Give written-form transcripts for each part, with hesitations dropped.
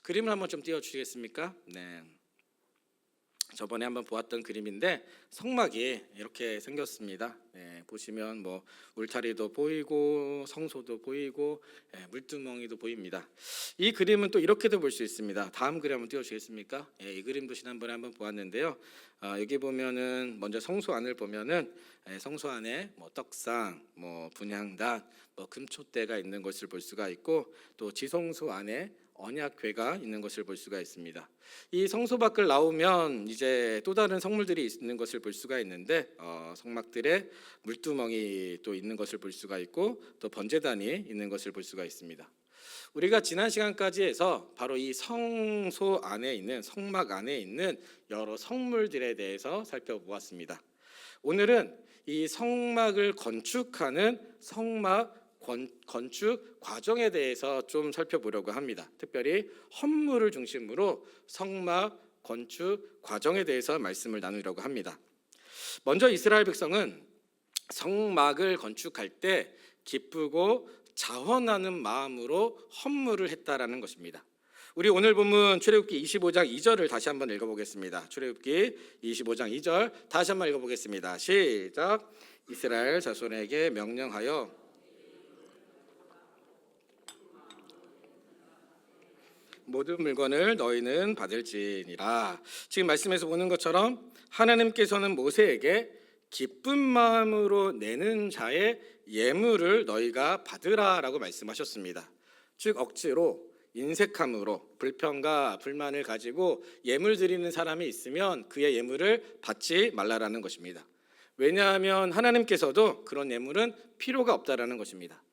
그림을 한번 좀 띄워주시겠습니까? 네. 저번에 한번 보았던 그림인데 성막이 이렇게 생겼습니다. 네, 보시면 뭐 울타리도 보이고 성소도 보이고 물두멍이도 보입니다. 이 그림은 또 이렇게도 볼 수 있습니다. 다음 그림 한번 띄워주시겠습니까? 이 그림도 지난번에 한번 보았는데요. 여기 보면은 먼저 성소 안을 보면은 성소 안에 뭐 떡상, 뭐 분향단, 뭐 금촛대가 있는 것을 볼 수가 있고 또 지성소 안에 언약궤가 있는 것을 볼 수가 있습니다. 이 성소 밖을 나오면 이제 또 다른 성물들이 있는 것을 볼 수가 있는데 성막들의 물두멍이 또 있는 것을 볼 수가 있고 또 번제단이 있는 것을 볼 수가 있습니다. 우리가 지난 시간까지 해서 바로 이 성소 안에 있는 성막 안에 있는 여러 성물들에 대해서 살펴보았습니다. 오늘은 이 성막을 건축하는 성막 건축 과정에 대해서 좀 살펴보려고 합니다. 특별히 헌물을 중심으로 성막 건축 과정에 대해서 말씀을 나누려고 합니다. 먼저 이스라엘 백성은 성막을 건축할 때 기쁘고 자원하는 마음으로 헌물을 했다라는 것입니다. 우리 오늘 본문 출애굽기 25장 2절을 다시 한번 읽어보겠습니다. 출애굽기 25장 2절 다시 한번 읽어보겠습니다. 시작. 이스라엘 자손에게 명령하여 모든 물건을 너희는 받을지니라. 지금 말씀에서 보는 것처럼 하나님께서는 모세에게 기쁜 마음으로 내는 자의 예물을 너희가 받으라라고 말씀하셨습니다. 즉 억지로 인색함으로 불평과 불만을 가지고 예물 드리는 사람이 있으면 그의 예물을 받지 말라라는 것입니다. 왜냐하면 하나님께서도 그런 예물은 필요가 없다라는 것입니다.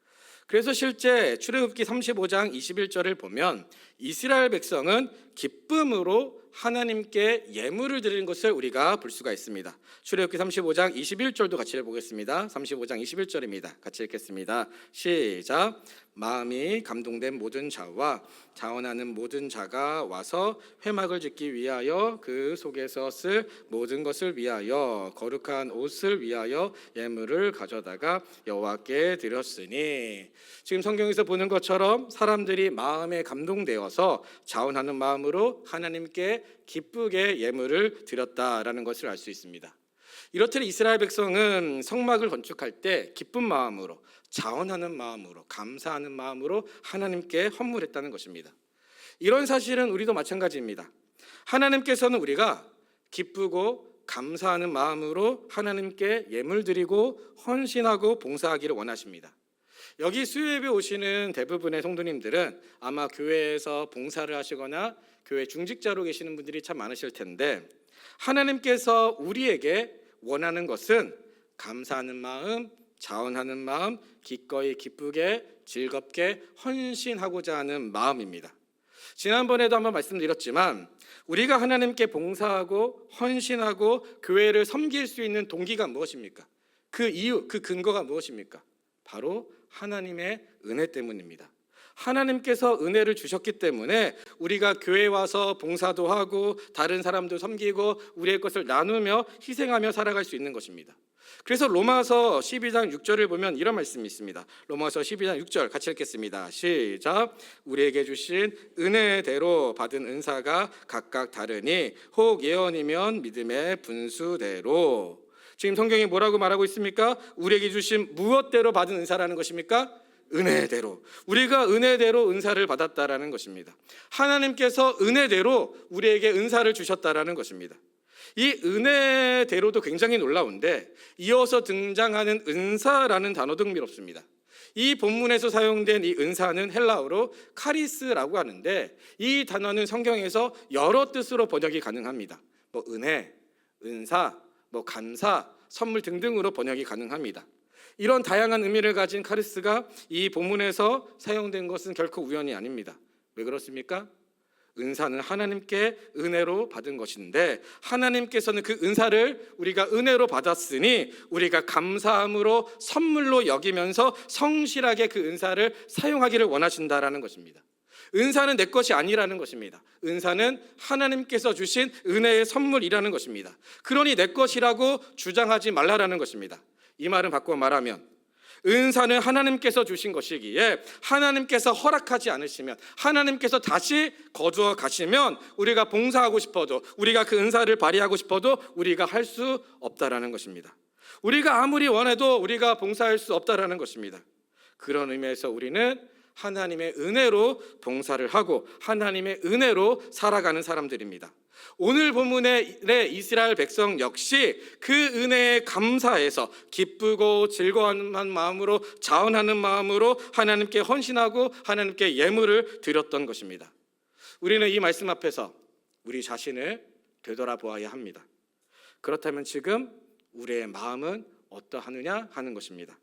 그래서 실제 출애굽기 35장 21절을 보면 이스라엘 백성은 기쁨으로 하나님께 예물을 드리는 것을 우리가 볼 수가 있습니다. 출애굽기 35장 21절도 같이 읽어보겠습니다. 35장 21절입니다. 같이 읽겠습니다. 시작. 마음이 감동된 모든 자와 자원하는 모든 자가 와서 회막을 짓기 위하여 그 속에서 쓸 모든 것을 위하여 거룩한 옷을 위하여 예물을 가져다가 여호와께 드렸으니. 지금 성경에서 보는 것처럼 사람들이 마음에 감동되어서 자원하는 마음으로 하나님께 기쁘게 예물을 드렸다라는 것을 알 수 있습니다. 이렇듯 이스라엘 백성은 성막을 건축할 때 기쁜 마음으로 자원하는 마음으로 감사하는 마음으로 하나님께 헌물했다는 것입니다. 이런 사실은 우리도 마찬가지입니다. 하나님께서는 우리가 기쁘고 감사하는 마음으로 하나님께 예물 드리고 헌신하고 봉사하기를 원하십니다. 여기 수요예배 오시는 대부분의 성도님들은 아마 교회에서 봉사를 하시거나 교회 중직자로 계시는 분들이 참 많으실 텐데 하나님께서 우리에게 원하는 것은 감사하는 마음, 자원하는 마음, 기꺼이 기쁘게 즐겁게 헌신하고자 하는 마음입니다. 지난번에도 한번 말씀드렸지만 우리가 하나님께 봉사하고 헌신하고 교회를 섬길 수 있는 동기가 무엇입니까? 그 이유, 그 근거가 무엇입니까? 바로 하나님의 은혜 때문입니다. 하나님께서 은혜를 주셨기 때문에 우리가 교회에 와서 봉사도 하고 다른 사람도 섬기고 우리의 것을 나누며 희생하며 살아갈 수 있는 것입니다. 그래서 로마서 12장 6절을 보면 이런 말씀이 있습니다. 로마서 12장 6절 같이 읽겠습니다. 시작. 우리에게 주신 은혜대로 받은 은사가 각각 다르니 혹 예언이면 믿음의 분수대로. 지금 성경이 뭐라고 말하고 있습니까? 우리에게 주신 무엇대로 받은 은사라는 것입니까? 은혜대로. 우리가 은혜대로 은사를 받았다라는 것입니다. 하나님께서 은혜대로 우리에게 은사를 주셨다라는 것입니다. 이 은혜대로도 굉장히 놀라운데 이어서 등장하는 은사라는 단어도 흥미롭습니다. 이 본문에서 사용된 이 은사는 헬라어로 카리스라고 하는데 이 단어는 성경에서 여러 뜻으로 번역이 가능합니다. 뭐 은혜, 은사, 뭐 감사, 선물 등등으로 번역이 가능합니다. 이런 다양한 의미를 가진 카리스가 이 본문에서 사용된 것은 결코 우연이 아닙니다. 왜 그렇습니까? 은사는 하나님께 은혜로 받은 것인데 하나님께서는 그 은사를 우리가 은혜로 받았으니 우리가 감사함으로 선물로 여기면서 성실하게 그 은사를 사용하기를 원하신다라는 것입니다. 은사는 내 것이 아니라는 것입니다. 은사는 하나님께서 주신 은혜의 선물이라는 것입니다. 그러니 내 것이라고 주장하지 말라라는 것입니다. 이 말은 바꿔 말하면 은사는 하나님께서 주신 것이기에 하나님께서 허락하지 않으시면, 하나님께서 다시 거두어 가시면 우리가 봉사하고 싶어도, 우리가 그 은사를 발휘하고 싶어도 우리가 할 수 없다라는 것입니다. 우리가 아무리 원해도 우리가 봉사할 수 없다라는 것입니다. 그런 의미에서 우리는 하나님의 은혜로 봉사를 하고 하나님의 은혜로 살아가는 사람들입니다. 오늘 본문의 이스라엘 백성 역시 그 은혜에 감사해서 기쁘고 즐거워하는 마음으로, 자원하는 마음으로 하나님께 헌신하고 하나님께 예물을 드렸던 것입니다. 우리는 이 말씀 앞에서 우리 자신을 되돌아보아야 합니다. 그렇다면 지금 우리의 마음은 어떠하느냐 하는 것입니다.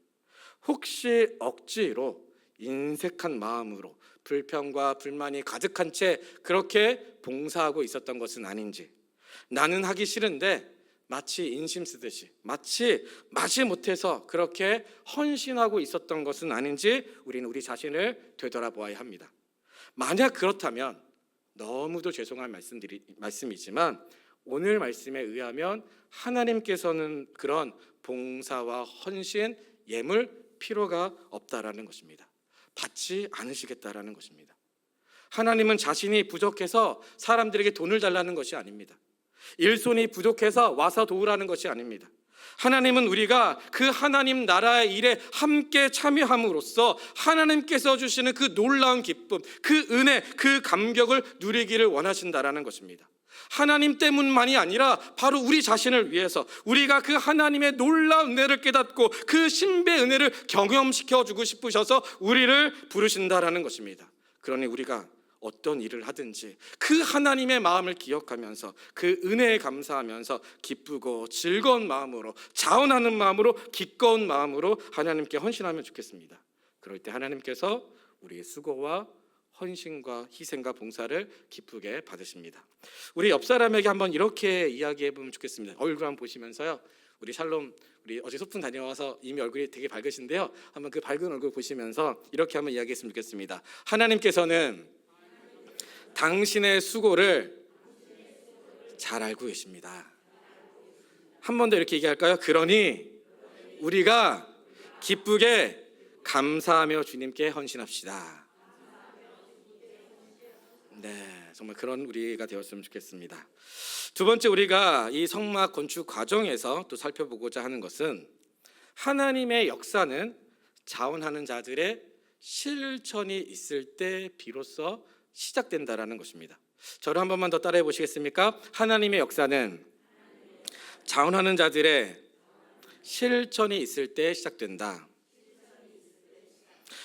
혹시 억지로 인색한 마음으로 불평과 불만이 가득한 채 그렇게 봉사하고 있었던 것은 아닌지, 나는 하기 싫은데 마치 인심 쓰듯이, 마치 마지 못해서 그렇게 헌신하고 있었던 것은 아닌지 우리는 우리 자신을 되돌아보아야 합니다. 만약 그렇다면 너무도 죄송한 말씀이지만 오늘 말씀에 의하면 하나님께서는 그런 봉사와 헌신, 예물 필요가 없다라는 것입니다. 받지 않으시겠다라는 것입니다. 하나님은 자신이 부족해서 사람들에게 돈을 달라는 것이 아닙니다. 일손이 부족해서 와서 도우라는 것이 아닙니다. 하나님은 우리가 그 하나님 나라의 일에 함께 참여함으로써 하나님께서 주시는 그 놀라운 기쁨, 그 은혜, 그 감격을 누리기를 원하신다라는 것입니다. 하나님 때문만이 아니라 바로 우리 자신을 위해서 우리가 그 하나님의 놀라운 은혜를 깨닫고 그 신비의 은혜를 경험시켜 주고 싶으셔서 우리를 부르신다라는 것입니다. 그러니 우리가 어떤 일을 하든지 그 하나님의 마음을 기억하면서 그 은혜에 감사하면서 기쁘고 즐거운 마음으로, 자원하는 마음으로, 기꺼운 마음으로 하나님께 헌신하면 좋겠습니다. 그럴 때 하나님께서 우리의 수고와 헌신과 희생과 봉사를 기쁘게 받으십니다. 우리 옆 사람에게 한번 이렇게 이야기해 보면 좋겠습니다. 얼굴 한번 보시면서요. 우리 샬롬, 우리 어제 소풍 다녀와서 이미 얼굴이 되게 밝으신데요. 한번 그 밝은 얼굴 보시면서 이렇게 한번 이야기했으면 좋겠습니다. 하나님께서는 당신의 수고를 잘 알고 계십니다. 한 번 더 이렇게 얘기할까요? 그러니 우리가 기쁘게 감사하며 주님께 헌신합시다. 네, 정말 그런 우리가 되었으면 좋겠습니다. 두 번째, 우리가 이 성막 건축 과정에서 또 살펴보고자 하는 것은 하나님의 역사는 자원하는 자들의 실천이 있을 때 비로소 시작된다라는 것입니다. 저를 한 번만 더 따라해 보시겠습니까? 하나님의 역사는 자원하는 자들의 실천이 있을 때 시작된다.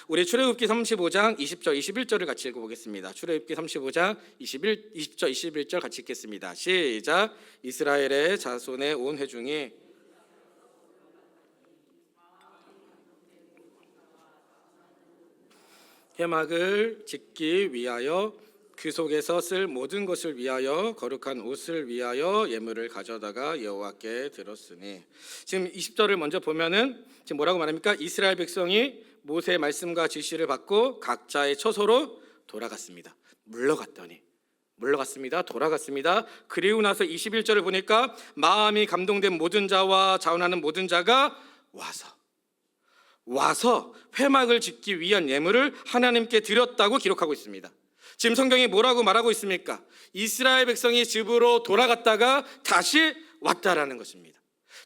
우리 출애굽기 35장 20절 21절을 같이 읽어보겠습니다. 출애굽기 35장 20절 21절 같이 읽겠습니다. 시작. 이스라엘의 자손의 온 회중이 회막을 짓기 위하여 그 속에서 쓸 모든 것을 위하여 거룩한 옷을 위하여 예물을 가져다가 여호와께 드렸으니, 지금 20절을 먼저 보면은 지금 뭐라고 말합니까? 이스라엘 백성이 모세의 말씀과 지시를 받고 각자의 처소로 돌아갔습니다. 물러갔습니다. 돌아갔습니다. 그리고 나서 21절을 보니까 마음이 감동된 모든 자와 자원하는 모든 자가 와서 회막을 짓기 위한 예물을 하나님께 드렸다고 기록하고 있습니다. 지금 성경이 뭐라고 말하고 있습니까? 이스라엘 백성이 집으로 돌아갔다가 다시 왔다라는 것입니다.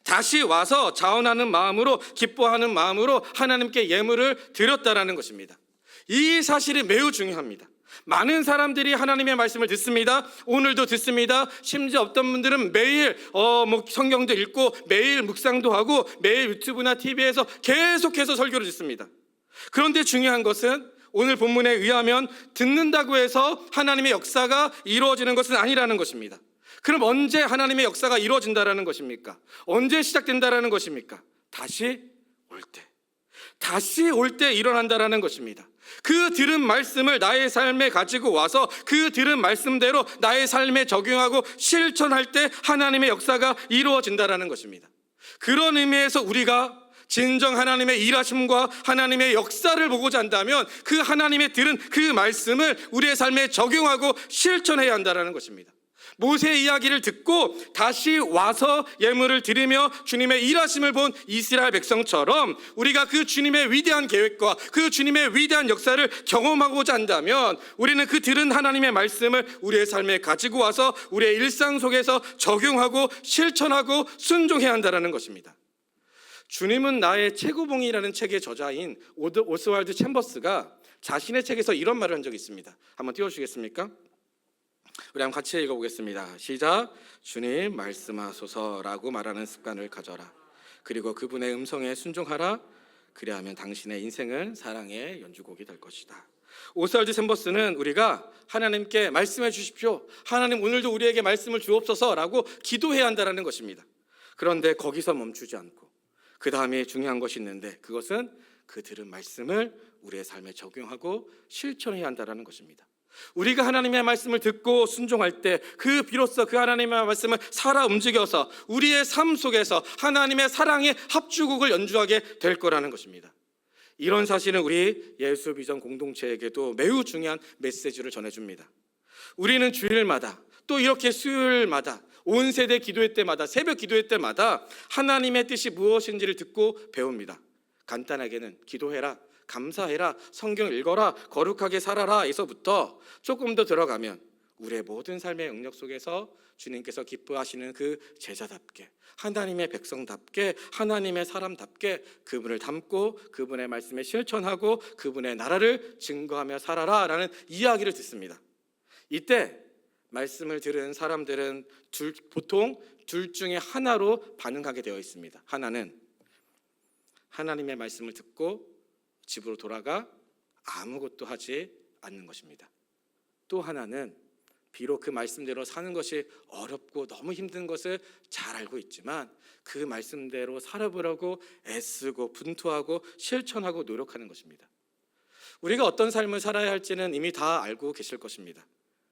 다시 와서 자원하는 마음으로, 기뻐하는 마음으로 하나님께 예물을 드렸다라는 것입니다. 이 사실이 매우 중요합니다. 많은 사람들이 하나님의 말씀을 듣습니다. 오늘도 듣습니다. 심지어 어떤 분들은 매일 성경도 읽고 매일 묵상도 하고 매일 유튜브나 TV에서 계속해서 설교를 듣습니다. 그런데 중요한 것은 오늘 본문에 의하면 듣는다고 해서 하나님의 역사가 이루어지는 것은 아니라는 것입니다. 그럼 언제 하나님의 역사가 이루어진다라는 것입니까? 언제 시작된다라는 것입니까? 다시 올 때 일어난다라는 것입니다. 그 들은 말씀을 나의 삶에 가지고 와서 그 들은 말씀대로 나의 삶에 적용하고 실천할 때 하나님의 역사가 이루어진다라는 것입니다. 그런 의미에서 우리가 진정 하나님의 일하심과 하나님의 역사를 보고자 한다면 그 하나님의 들은 그 말씀을 우리의 삶에 적용하고 실천해야 한다는 것입니다. 모세의 이야기를 듣고 다시 와서 예물을 드리며 주님의 일하심을 본 이스라엘 백성처럼 우리가 그 주님의 위대한 계획과 그 주님의 위대한 역사를 경험하고자 한다면 우리는 그 들은 하나님의 말씀을 우리의 삶에 가지고 와서 우리의 일상 속에서 적용하고 실천하고 순종해야 한다는 것입니다. 주님은 나의 최고봉이라는 책의 저자인 오스왈드 챔버스가 자신의 책에서 이런 말을 한 적이 있습니다. 한번 띄워주시겠습니까? 우리 한번 같이 읽어보겠습니다. 시작. 주님 말씀하소서라고 말하는 습관을 가져라. 그리고 그분의 음성에 순종하라. 그리하면 당신의 인생은 사랑의 연주곡이 될 것이다. 오스왈드 챔버스는 우리가 하나님께 말씀해 주십시오, 하나님 오늘도 우리에게 말씀을 주옵소서라고 기도해야 한다는 것입니다. 그런데 거기서 멈추지 않고 그 다음에 중요한 것이 있는데 그것은 그 들은 말씀을 우리의 삶에 적용하고 실천해야 한다는 것입니다. 우리가 하나님의 말씀을 듣고 순종할 때 그 비로소 그 하나님의 말씀을 살아 움직여서 우리의 삶 속에서 하나님의 사랑의 합주곡을 연주하게 될 거라는 것입니다. 이런 사실은 우리 예수 비전 공동체에게도 매우 중요한 메시지를 전해줍니다. 우리는 주일마다 또 이렇게 수요일마다 온 세대 기도회 때마다 새벽 기도회 때마다 하나님의 뜻이 무엇인지를 듣고 배웁니다. 간단하게는 기도해라, 감사해라, 성경 읽어라, 거룩하게 살아라 에서부터 조금 더 들어가면 우리의 모든 삶의 영역 속에서 주님께서 기뻐하시는 그 제자답게, 하나님의 백성답게, 하나님의 사람답게 그분을 닮고 그분의 말씀에 실천하고 그분의 나라를 증거하며 살아라 라는 이야기를 듣습니다. 이때 말씀을 들은 사람들은 보통 둘 중에 하나로 반응하게 되어 있습니다. 하나는 하나님의 말씀을 듣고 집으로 돌아가 아무것도 하지 않는 것입니다. 또 하나는 비록 그 말씀대로 사는 것이 어렵고 너무 힘든 것을 잘 알고 있지만 그 말씀대로 살아보려고 애쓰고 분투하고 실천하고 노력하는 것입니다. 우리가 어떤 삶을 살아야 할지는 이미 다 알고 계실 것입니다.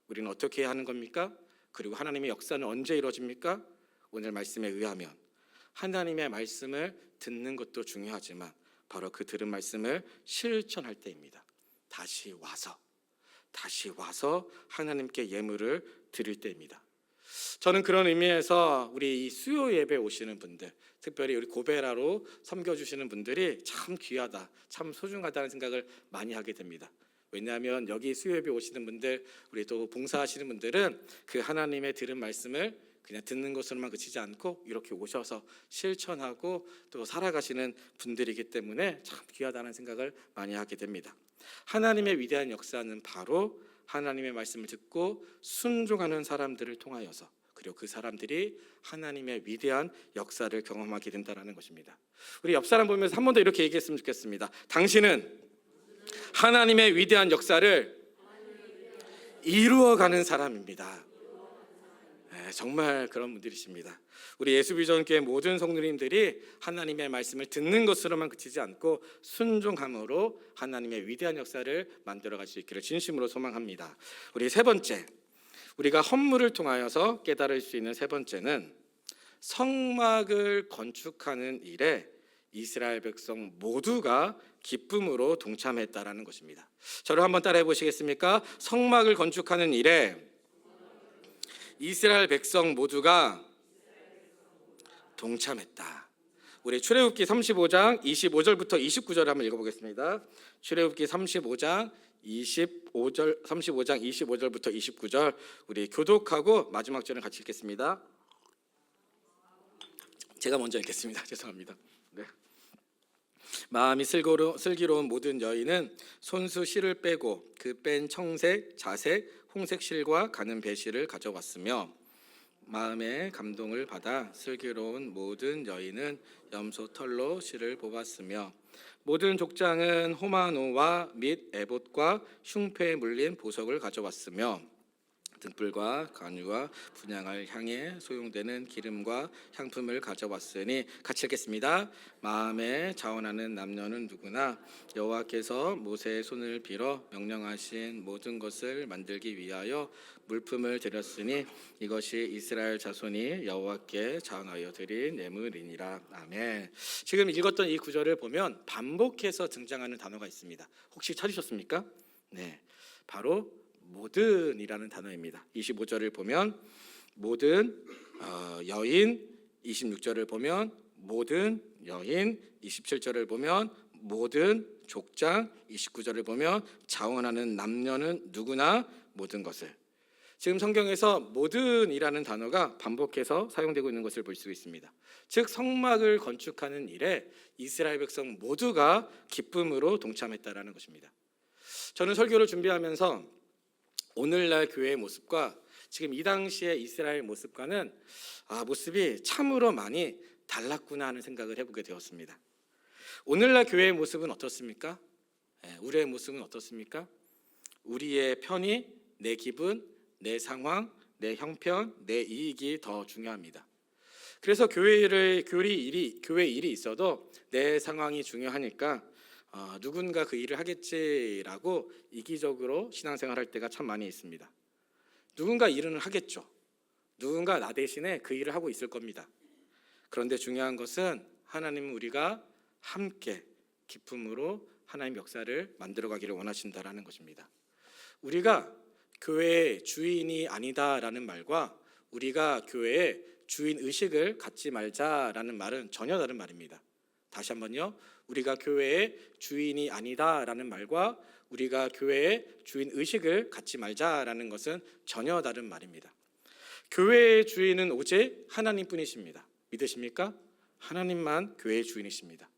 우리는 어떻게 해야 하는 겁니까? 그리고 하나님의 역사는 언제 이루어집니까? 오늘 말씀에 의하면 하나님의 말씀을 듣는 것도 중요하지만 바로 그 들은 말씀을 실천할 때입니다. 다시 와서 하나님께 예물을 드릴 때입니다. 저는 그런 의미에서 우리 이 수요 예배 오시는 분들, 특별히 우리 고베라로 섬겨주시는 분들이 참 귀하다, 참 소중하다는 생각을 많이 하게 됩니다. 왜냐하면 여기 수요 예배 오시는 분들, 우리 또 봉사하시는 분들은 그 하나님의 들은 말씀을 그냥 듣는 것으로만 그치지 않고 이렇게 오셔서 실천하고 또 살아가시는 분들이기 때문에 참 귀하다는 생각을 많이 하게 됩니다. 하나님의 위대한 역사는 바로 하나님의 말씀을 듣고 순종하는 사람들을 통하여서, 그리고 그 사람들이 하나님의 위대한 역사를 경험하게 된다는 것입니다. 우리 옆 사람 보면서 한 번 더 이렇게 얘기했으면 좋겠습니다. 당신은 하나님의 위대한 역사를 이루어가는 사람입니다. 네, 정말 그런 분들이십니다. 우리 예수비전교회 모든 성도님들이 하나님의 말씀을 듣는 것으로만 그치지 않고 순종함으로 하나님의 위대한 역사를 만들어갈 수 있기를 진심으로 소망합니다. 우리 세 번째, 우리가 헌물을 통하여서 깨달을 수 있는 세 번째는 성막을 건축하는 일에 이스라엘 백성 모두가 기쁨으로 동참했다라는 것입니다. 저를 한번 따라해 보시겠습니까? 성막을 건축하는 일에 이스라엘 백성 모두가 동참했다. 우리 출애굽기 35장 25절부터 29절 한번 읽어보겠습니다. 출애굽기 35장 25절부터 29절 우리 교독하고 마지막 절을 같이 읽겠습니다. 제가 먼저 읽겠습니다. 죄송합니다. 네. 마음이 슬기로운 모든 여인은 손수 실을 빼고 그 뺀 청색, 자색, 홍색 실과 가는 배실을 가져왔으며 마음의 감동을 받아 슬기로운 모든 여인은 염소 털로 실을 뽑았으며 모든 족장은 호마노와 및 에봇과 흉패에 물린 보석을 가져왔으며 등불과 간유와 분향할 향에 소용되는 기름과 향품을 가져왔으니 같이 읽겠습니다. 마음에 자원하는 남녀는 누구나 여호와께서 모세의 손을 빌어 명령하신 모든 것을 만들기 위하여 물품을 드렸으니 이것이 이스라엘 자손이 여호와께 자원하여 드린 예물이니라. 아멘. 지금 읽었던 이 구절을 보면 반복해서 등장하는 단어가 있습니다. 혹시 찾으셨습니까? 네, 바로 모든이라는 단어입니다. 25절을 보면 모든 여인, 26절을 보면 모든 여인, 27절을 보면 모든 족장, 29절을 보면 자원하는 남녀는 누구나 모든 것을. 지금 성경에서 모든이라는 단어가 반복해서 사용되고 있는 것을 볼 수 있습니다. 즉 성막을 건축하는 일에 이스라엘 백성 모두가 기쁨으로 동참했다라는 것입니다. 저는 설교를 준비하면서 오늘날 교회의 모습과 지금 이 당시의 이스라엘 모습과는 모습이 참으로 많이 달랐구나 하는 생각을 해보게 되었습니다. 오늘날 교회의 모습은 어떻습니까? 우리의 모습은 어떻습니까? 우리의 편의, 내 기분, 내 상황, 내 형편, 내 이익이 더 중요합니다. 그래서 교회 일이 있어도 내 상황이 중요하니까 누군가 그 일을 하겠지라고 이기적으로 신앙생활할 때가 참 많이 있습니다. 누군가 일은 하겠죠. 누군가 나 대신에 그 일을 하고 있을 겁니다. 그런데 중요한 것은 하나님은 우리가 함께 기쁨으로 하나님의 역사를 만들어가기를 원하신다라는 것입니다. 우리가 교회의 주인이 아니다라는 말과 우리가 교회의 주인 의식을 갖지 말자라는 말은 전혀 다른 말입니다. 다시 한번요. 우리가 교회의 주인이 아니다라는 말과 우리가 교회의 주인 의식을 갖지 말자라는 것은 전혀 다른 말입니다. 교회의 주인은 오직 하나님뿐이십니다. 믿으십니까? 하나님만 교회의 주인이십니다.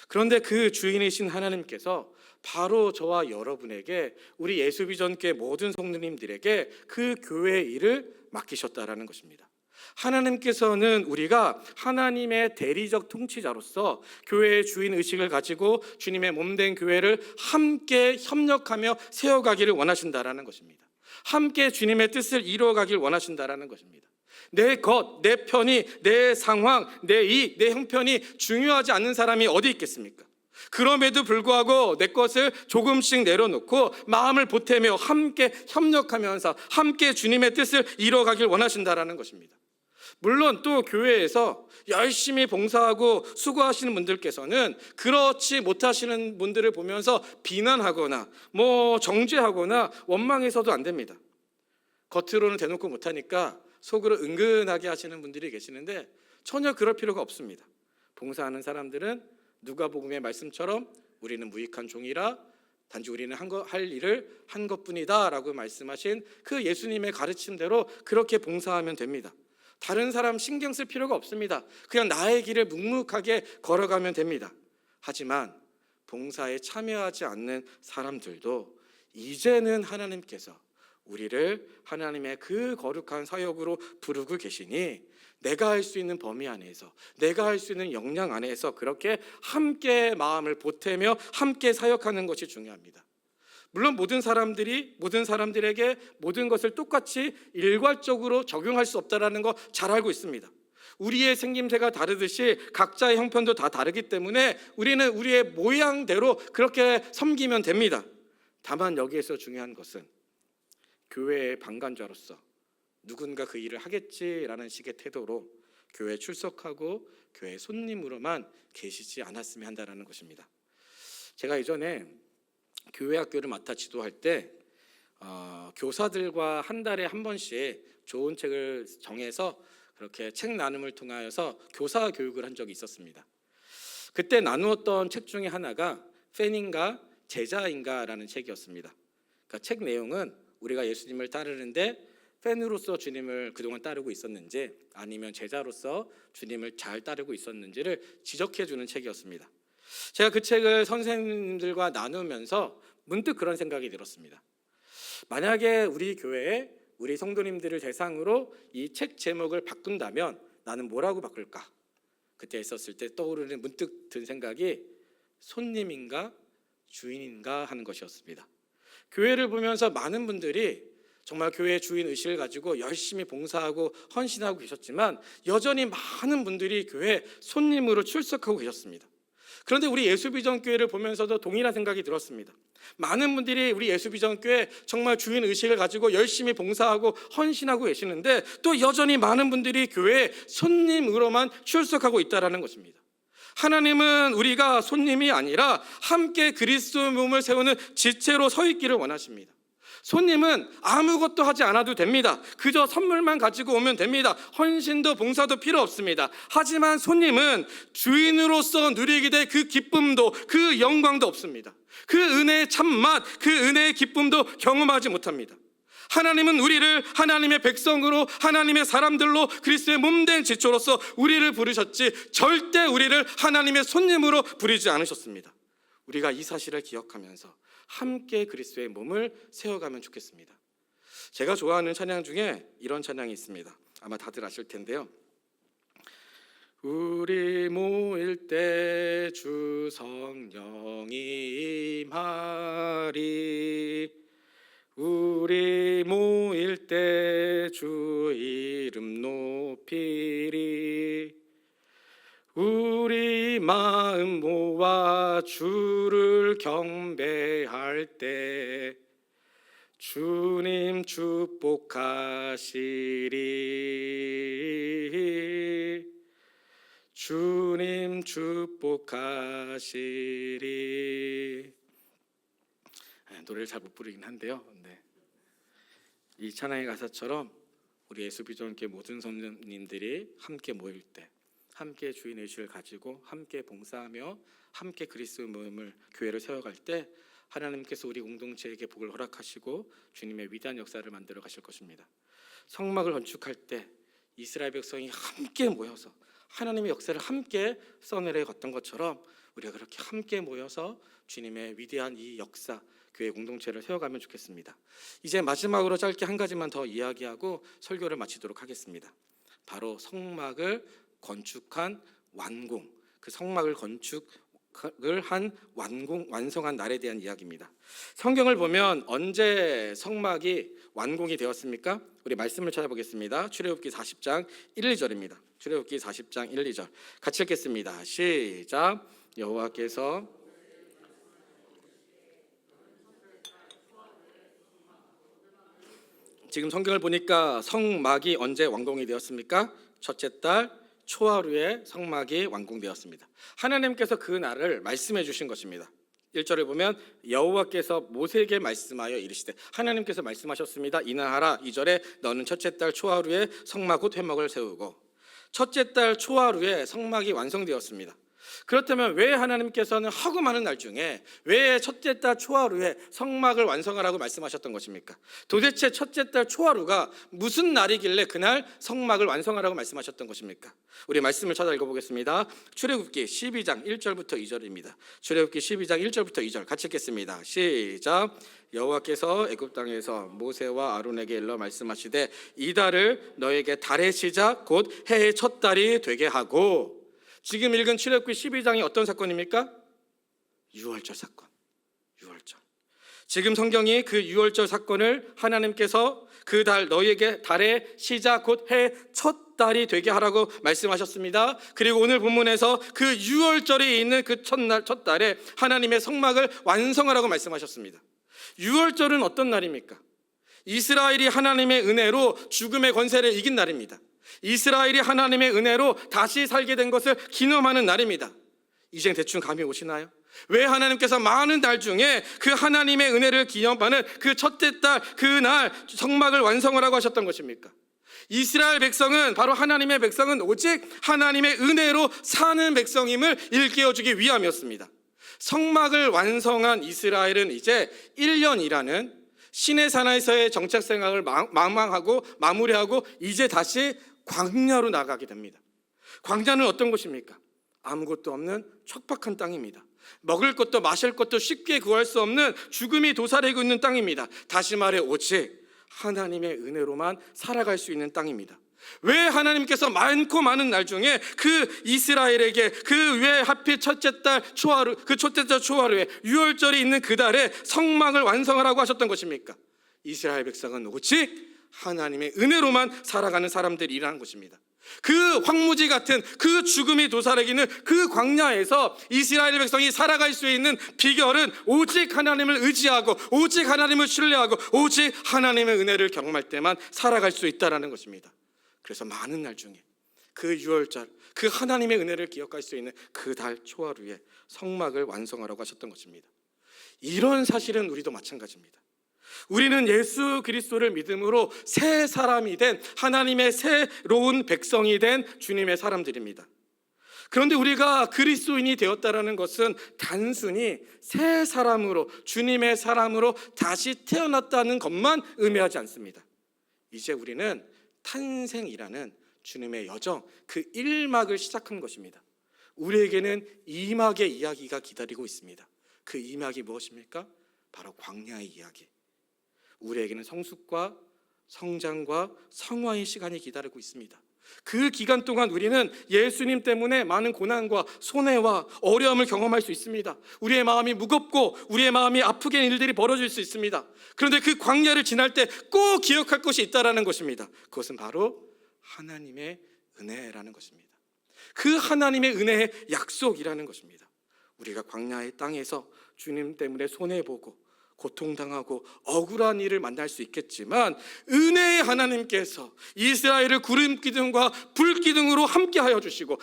그런데 그 주인이신 하나님께서 바로 저와 여러분에게, 우리 예수비전교회 모든 성도님들에게 그 교회의 일을 맡기셨다라는 것입니다. 하나님께서는 우리가 하나님의 대리적 통치자로서 교회의 주인 의식을 가지고 주님의 몸된 교회를 함께 협력하며 세워가기를 원하신다라는 것입니다. 함께 주님의 뜻을 이루어가길 원하신다라는 것입니다. 내 것, 내 편의, 내 상황, 내 이익, 내 형편이 중요하지 않는 사람이 어디 있겠습니까? 그럼에도 불구하고 내 것을 조금씩 내려놓고 마음을 보태며 함께 협력하면서 함께 주님의 뜻을 이루어가길 원하신다라는 것입니다. 물론 또 교회에서 열심히 봉사하고 수고하시는 분들께서는 그렇지 못하시는 분들을 보면서 비난하거나 정죄하거나 원망해서도 안 됩니다. 겉으로는 대놓고 못하니까 속으로 은근하게 하시는 분들이 계시는데 전혀 그럴 필요가 없습니다. 봉사하는 사람들은 누가복음의 말씀처럼 우리는 무익한 종이라 단지 우리는 할 일을 한 것뿐이다 라고 말씀하신 그 예수님의 가르침대로 그렇게 봉사하면 됩니다. 다른 사람 신경 쓸 필요가 없습니다. 그냥 나의 길을 묵묵하게 걸어가면 됩니다. 하지만 봉사에 참여하지 않는 사람들도 이제는 하나님께서 우리를 하나님의 그 거룩한 사역으로 부르고 계시니 내가 할 수 있는 범위 안에서, 내가 할 수 있는 역량 안에서 그렇게 함께 마음을 보태며 함께 사역하는 것이 중요합니다. 물론 모든 사람들에게 모든 것을 똑같이 일괄적으로 적용할 수 없다는 거 잘 알고 있습니다. 우리의 생김새가 다르듯이 각자의 형편도 다 다르기 때문에 우리는 우리의 모양대로 그렇게 섬기면 됩니다. 다만 여기에서 중요한 것은 교회의 방관자로서 누군가 그 일을 하겠지라는 식의 태도로 교회에 출석하고 교회 손님으로만 계시지 않았으면 한다는 것입니다. 제가 이전에 교회 학교를 맡아 지도할 때 교사들과 한 달에 한 번씩 좋은 책을 정해서 그렇게 책 나눔을 통하여서 교사 교육을 한 적이 있었습니다. 그때 나누었던 책 중에 하나가 팬인가 제자인가라는 책이었습니다. 그러니까 책 내용은 우리가 예수님을 따르는데 팬으로서 주님을 그동안 따르고 있었는지 아니면 제자로서 주님을 잘 따르고 있었는지를 지적해 주는 책이었습니다. 제가 그 책을 선생님들과 나누면서 문득 그런 생각이 들었습니다. 만약에 우리 교회에 우리 성도님들을 대상으로 이 책 제목을 바꾼다면 나는 뭐라고 바꿀까? 그때 있었을 때 떠오르는 문득 든 생각이 손님인가 주인인가 하는 것이었습니다. 교회를 보면서 많은 분들이 정말 교회의 주인 의식을 가지고 열심히 봉사하고 헌신하고 계셨지만 여전히 많은 분들이 교회에 손님으로 출석하고 계셨습니다. 그런데 우리 예수비전교회를 보면서도 동일한 생각이 들었습니다. 많은 분들이 우리 예수비전교회 정말 주인 의식을 가지고 열심히 봉사하고 헌신하고 계시는데 또 여전히 많은 분들이 교회에 손님으로만 출석하고 있다는 것입니다. 하나님은 우리가 손님이 아니라 함께 그리스도의 몸을 세우는 지체로 서 있기를 원하십니다. 손님은 아무것도 하지 않아도 됩니다. 그저 선물만 가지고 오면 됩니다. 헌신도 봉사도 필요 없습니다. 하지만 손님은 주인으로서 누리게 될 그 기쁨도 그 영광도 없습니다. 그 은혜의 참맛, 그 은혜의 기쁨도 경험하지 못합니다. 하나님은 우리를 하나님의 백성으로, 하나님의 사람들로, 그리스도의 몸된 지초로서 우리를 부르셨지 절대 우리를 하나님의 손님으로 부르지 않으셨습니다. 우리가 이 사실을 기억하면서 함께 그리스도의 몸을 세워가면 좋겠습니다. 제가 좋아하는 찬양 중에 이런 찬양이 있습니다. 아마 다들 아실 텐데요. 우리 모일 때 주 성령이 임하리, 우리 모일 때 주 이름 높이리, 우리 마음 모아 주를 경배할 때 주님 축복하시리, 주님 축복하시리. 노래를 잘 못 부르긴 한데요. 이 찬양의 가사처럼 우리 예수비전교회 모든 선생님들이 함께 모일 때, 함께 주인의 의식을 가지고 함께 봉사하며 함께 그리스도의 모임을, 교회를 세워갈 때 하나님께서 우리 공동체에게 복을 허락하시고 주님의 위대한 역사를 만들어 가실 것입니다. 성막을 건축할 때 이스라엘 백성이 함께 모여서 하나님의 역사를 함께 써내려 갔던 것처럼 우리가 그렇게 함께 모여서 주님의 위대한 이 역사, 교회 공동체를 세워가면 좋겠습니다. 이제 마지막으로 짧게 한 가지만 더 이야기하고 설교를 마치도록 하겠습니다. 바로 성막을 건축한 완공, 그 성막을 건축을 한 완성한 날에 대한 이야기입니다. 성경을 보면 언제 성막이 완공이 되었습니까? 우리 말씀을 찾아보겠습니다. 출애굽기 40장 1, 2절입니다. 출애굽기 40장 1, 2절 같이 읽겠습니다. 시작. 여호와께서 지금 성경을 보니까 성막이 언제 완공이 되었습니까? 첫째 달 초하루에 성막이 완공되었습니다. 하나님께서 그 날을 말씀해 주신 것입니다. 1절에 보면 여호와께서 모세에게 말씀하여 이르시되, 하나님께서 말씀하셨습니다. 이날 하라. 2절에 너는 첫째 달 초하루에 성막 곧 회막을 세우고, 첫째 달 초하루에 성막이 완성되었습니다. 그렇다면 왜 하나님께서는 하고 많은 날 중에 왜 첫째 달 초하루에 성막을 완성하라고 말씀하셨던 것입니까? 도대체 첫째 달 초하루가 무슨 날이길래 그날 성막을 완성하라고 말씀하셨던 것입니까? 우리 말씀을 찾아 읽어보겠습니다. 출애굽기 12장 1절부터 2절입니다. 출애굽기 12장 1절부터 2절 같이 읽겠습니다. 시작. 여호와께서 애굽 땅에서 모세와 아론에게 일러 말씀하시되 이 달을 너에게 달의 시작 곧 해의 첫 달이 되게 하고. 지금 읽은 출애굽기 12장이 어떤 사건입니까? 유월절 사건. 유월절. 지금 성경이 그 유월절 사건을 하나님께서 그 달 너희에게 달의 시작 곧 해 첫 달이 되게 하라고 말씀하셨습니다. 그리고 오늘 본문에서 그 유월절이 있는 그 첫날 첫 달에 하나님의 성막을 완성하라고 말씀하셨습니다. 유월절은 어떤 날입니까? 이스라엘이 하나님의 은혜로 죽음의 권세를 이긴 날입니다. 이스라엘이 하나님의 은혜로 다시 살게 된 것을 기념하는 날입니다. 이제 대충 감이 오시나요? 왜 하나님께서 많은 달 중에 그 하나님의 은혜를 기념하는 그 첫째 달 그날 성막을 완성하라고 하셨던 것입니까? 이스라엘 백성은, 바로 하나님의 백성은 오직 하나님의 은혜로 사는 백성임을 일깨워주기 위함이었습니다. 성막을 완성한 이스라엘은 이제 1년이라는 시내산에서의 정착 생활을 망망하고 마무리하고 이제 다시 광야로 나가게 됩니다. 광야는 어떤 곳입니까? 아무것도 없는 척박한 땅입니다. 먹을 것도 마실 것도 쉽게 구할 수 없는 죽음이 도사리고 있는 땅입니다. 다시 말해 오직 하나님의 은혜로만 살아갈 수 있는 땅입니다. 왜 하나님께서 많고 많은 날 중에 그 이스라엘에게 그 왜 하필 첫째 달 초하루, 그 첫째 달 초하루에 유월절이 있는 그 달에 성막을 완성하라고 하셨던 것입니까? 이스라엘 백성은 오직 하나님의 은혜로만 살아가는 사람들이라는 것입니다. 그 황무지 같은 그 죽음이 도사리기는 그 광야에서 이스라엘 백성이 살아갈 수 있는 비결은 오직 하나님을 의지하고 오직 하나님을 신뢰하고 오직 하나님의 은혜를 경험할 때만 살아갈 수 있다는 것입니다. 그래서 많은 날 중에 그 유월절, 그 하나님의 은혜를 기억할 수 있는 그 달 초하루에 성막을 완성하라고 하셨던 것입니다. 이런 사실은 우리도 마찬가지입니다. 우리는 예수 그리스도를 믿음으로 새 사람이 된 하나님의 새로운 백성이 된 주님의 사람들입니다. 그런데 우리가 그리스도인이 되었다라는 것은 단순히 새 사람으로, 주님의 사람으로 다시 태어났다는 것만 의미하지 않습니다. 이제 우리는 탄생이라는 주님의 여정, 그 1막을 시작한 것입니다. 우리에게는 2막의 이야기가 기다리고 있습니다. 그 2막이 무엇입니까? 바로 광야의 이야기. 우리에게는 성숙과 성장과 성화의 시간이 기다리고 있습니다. 그 기간 동안 우리는 예수님 때문에 많은 고난과 손해와 어려움을 경험할 수 있습니다. 우리의 마음이 무겁고 우리의 마음이 아프게 된 일들이 벌어질 수 있습니다. 그런데 그 광야를 지날 때 꼭 기억할 것이 있다라는 것입니다. 그것은 바로 하나님의 은혜라는 것입니다. 그 하나님의 은혜의 약속이라는 것입니다. 우리가 광야의 땅에서 주님 때문에 손해보고 고통당하고 억울한 일을 만날 수 있겠지만 은혜의 하나님께서 이스라엘을 구름 기둥과 불 기둥으로 함께하여 주시고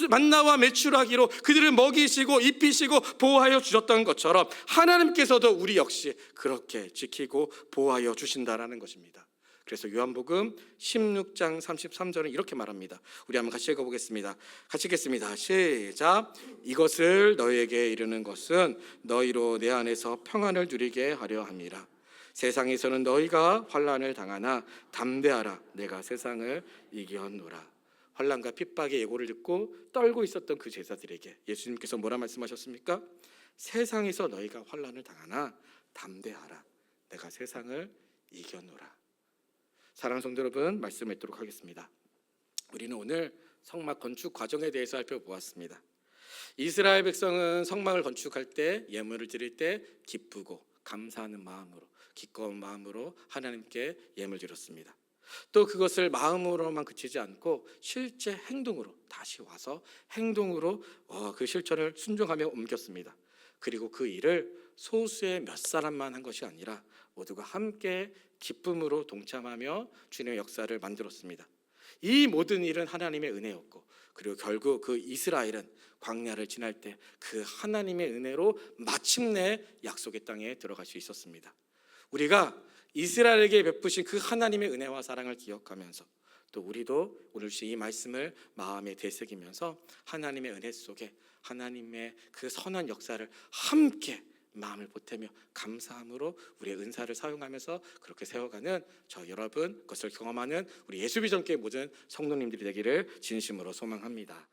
만나와 메추라기로 그들을 먹이시고 입히시고 보호하여 주셨던 것처럼 하나님께서도 우리 역시 그렇게 지키고 보호하여 주신다라는 것입니다. 그래서 요한복음 16장 33절은 이렇게 말합니다. 우리 한번 같이 읽어보겠습니다. 같이 읽겠습니다. 시작. 이것을 너희에게 이르는 것은 너희로 내 안에서 평안을 누리게 하려 함이라. 세상에서는 너희가 환난을 당하나 담대하라. 내가 세상을 이겼노라. 환난과 핍박의 예고를 듣고 떨고 있었던 그 제자들에게 예수님께서 뭐라 말씀하셨습니까? 세상에서 너희가 환난을 당하나 담대하라. 내가 세상을 이겼노라. 사랑하는 성도 여러분, 말씀을 읽도록 하겠습니다. 우리는 오늘 성막 건축 과정에 대해서 살펴보았습니다. 이스라엘 백성은 성막을 건축할 때 예물을 드릴 때 기쁘고 감사하는 마음으로, 기꺼운 마음으로 하나님께 예물 드렸습니다. 또 그것을 마음으로만 그치지 않고 실제 행동으로 다시 와서 행동으로 그 실천을 순종하며 옮겼습니다. 그리고 그 일을 소수의 몇 사람만 한 것이 아니라 모두가 함께 기쁨으로 동참하며 주님의 역사를 만들었습니다. 이 모든 일은 하나님의 은혜였고, 그리고 결국 그 이스라엘은 광야를 지날 때 그 하나님의 은혜로 마침내 약속의 땅에 들어갈 수 있었습니다. 우리가 이스라엘에게 베푸신 그 하나님의 은혜와 사랑을 기억하면서 또 우리도 오늘 이 말씀을 마음에 되새기면서 하나님의 은혜 속에 하나님의 그 선한 역사를 함께 마음을 보태며 감사함으로 우리의 은사를 사용하면서 그렇게 세워가는 저 여러분, 그것을 경험하는 우리 예수비전교회 모든 성도님들이 되기를 진심으로 소망합니다.